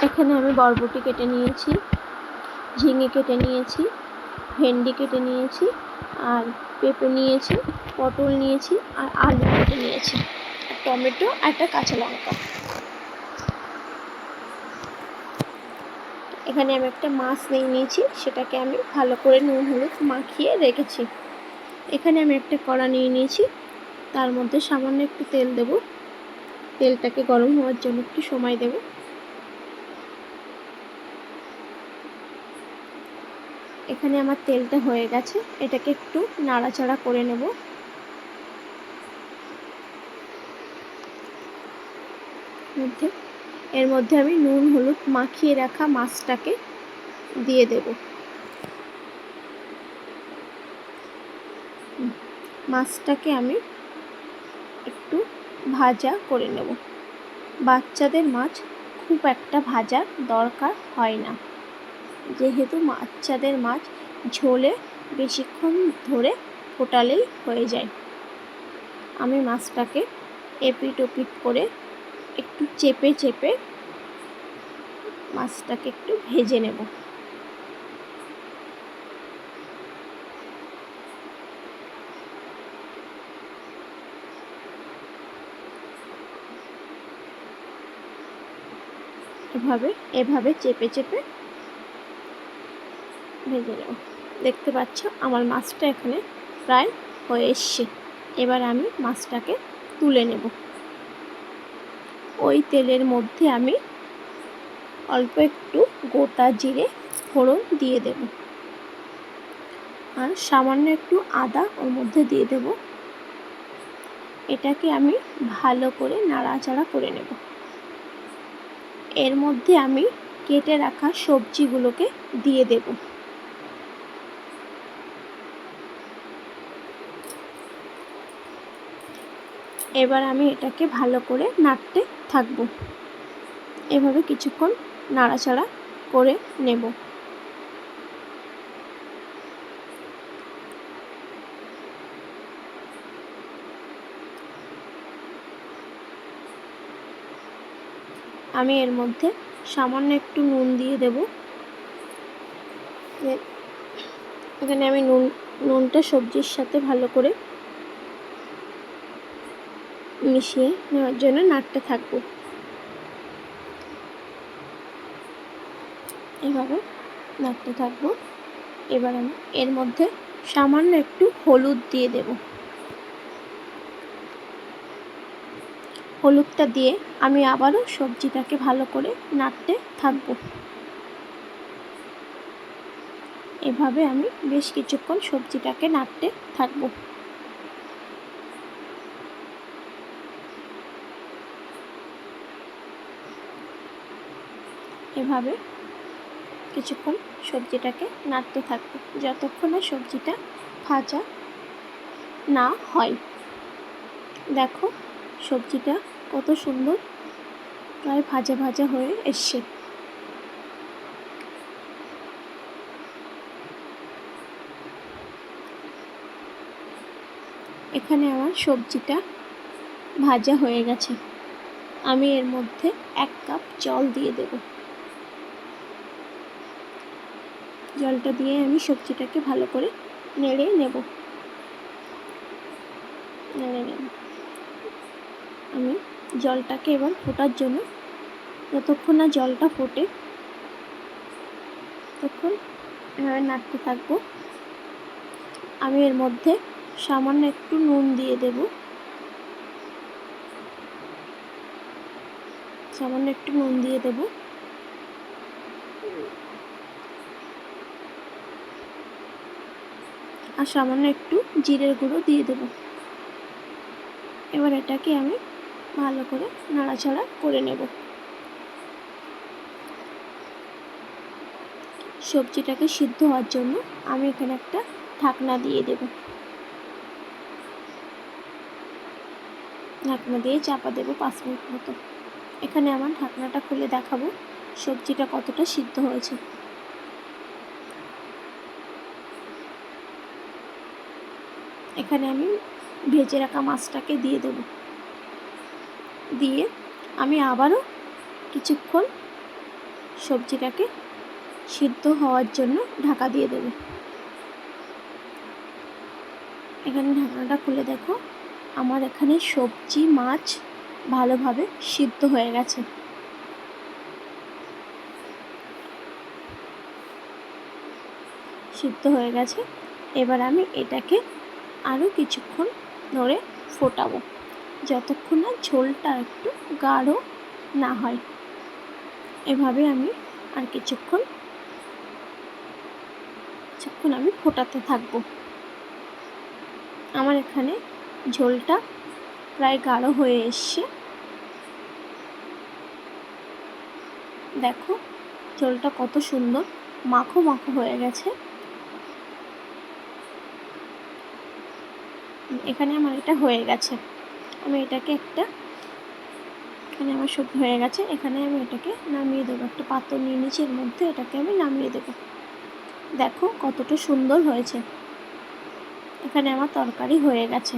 এখানে আমি বরবটি কেটে নিয়েছি, ঝিঙে কেটে নিয়েছি, ভেন্ডি কেটে নিয়েছি, আর পেঁপে নিয়েছি, পটল নিয়েছি, আর আলু কেটে নিয়েছি, আর টমেটো আর একটা কাঁচা লঙ্কা। এখানে আমি একটা মাছ নিয়েছি, সেটাকে আমি ভালো করে নুন হলুদ মাখিয়ে রেখেছি। এখানে আমি একটা কড়া নিয়েছি, তার মধ্যে সামান্য একটু তেল দেব। তেলটাকে গরম হওয়ার জন্য একটু সময় দেব। এখানে আমার তেলটা হয়ে গেছে, এটাকে একটু নাড়াচাড়া করে নেব। এর মধ্যে আমি নুন হলুদ মাখিয়ে রাখা মাছটাকে দিয়ে দেব। মাছটাকে আমি একটু ভাজা করে নেব। বাচ্চাদের মাছ খুব একটা ভাজার দরকার হয় না, যেহেতু বাচ্চাদের মাছ ঝোলে বেশিক্ষণ ধরে ফোটালেই হয়ে যায়। আমি মাছটাকে এপিট ওপিট করে একটু চেপে চেপে মাছটাকে একটু ভেজে নেব। এভাবে চেপে চেপে ভেজে নেব। দেখতে পাচ্ছ আমার মাছটা এখানে প্রায় হয়ে এসছে। এবার আমি মাছটাকে তুলে নেব। ওই তেলের মধ্যে আমি অল্প একটু গোটা জিরে ফোড়ন দিয়ে দেব, আর সামান্য একটু আদা ওর মধ্যে দিয়ে দেব। এটাকে আমি ভালো করে নাড়াচাড়া করে নেব। এর মধ্যে আমি কেটে রাখা সবজিগুলোকে দিয়ে দেব। এবার আমি এটাকে ভালো করে নাড়তে থাকব। এভাবে কিছুক্ষণ নাড়াচাড়া করে নেব। আমি এর মধ্যে সামান্য একটু নুন দিয়ে দেব। এখানে আমি নুনটা সবজির সাথে ভালো করে মিশিয়ে নেওয়ার জন্য নাড়তে থাকবো। এভাবে নাড়তে থাকবো। এবার আমি এর মধ্যে সামান্য একটু হলুদ দিয়ে দেব। হলুদটা দিয়ে আমি আবারও সবজিটাকে ভালো করে নাড়তে থাকবো। এভাবে আমি বেশ কিছুক্ষণ সবজিটাকে নাড়তে থাকবো। এভাবে কিছুক্ষণ সবজিটাকে নাড়তে থাকবো, যতক্ষণ না সবজিটা ভাজা না হয়। দেখো সবজিটা কত সুন্দর প্রায় ভাজা ভাজা হয়ে এসছে। এখানে আমার সবজিটা ভাজা হয়ে গেছে। আমি এর মধ্যে 1 কাপ জল দিয়ে দেব। জলটা দিয়ে আমি সবজিটাকে ভালো করে নেড়ে নেব। আমি জলটাকে এবার ফোটার জন্য, যতক্ষণ না জলটা ফোটে ততক্ষণ এভাবে নাড়তে থাকবো। আমি এর মধ্যে সামান্য একটু নুন দিয়ে দেব। সামান্য একটু নুন দিয়ে দেব। আর সামান্য একটু জিরের গুঁড়ো দিয়ে দেব। এবার এটাকে আমি ভালো করে নাড়াচাড়া করে নেব। সবজিটাকে সিদ্ধ হওয়ার জন্য আমি এখানে একটা ঢাকনা দিয়ে দেব। ঢাকনা দিয়ে চাপা দেব 5 মিনিট মতো। এখানে আমার ঢাকনাটা খুলে দেখাবো সবজিটা কতটা সিদ্ধ হয়েছে। এখানে আমি ভেজে রাখা মাছটাকে দিয়ে দেব। দিয়ে আমি আবারও কিছুক্ষণ সবজিটাকে সিদ্ধ হওয়ার জন্য ঢাকা দিয়ে দেবে। এখানে ঢাকনাটা খুলে দেখো, আমার এখানে সবজি মাছ ভালোভাবে সিদ্ধ হয়ে গেছে। সিদ্ধ হয়ে গেছে। এবার আমি এটাকে আরও কিছুক্ষণ ধরে ফোটাবো, যতক্ষণ না ঝোলটা একটু গাঢ় না হয়। এভাবে আমি আর কিছুক্ষণ আমি ফোটাতে থাকবো। আমার এখানে ঝোলটা প্রায় গাঢ় হয়ে এসছে। দেখো ঝোলটা কত সুন্দর মাখো মাখো হয়ে গেছে। এখানে আমার এটা হয়ে গেছে। আমি এটাকে এখানে আমার সব হয়ে গেছে। এখানে আমি এটাকে নামিয়ে দেবো। একটা পাত্র নিয়ে নিয়েছি, এর মধ্যে এটাকে আমি নামিয়ে দেবো। দেখো কতটা সুন্দর হয়েছে। এখানে আমার তরকারি হয়ে গেছে।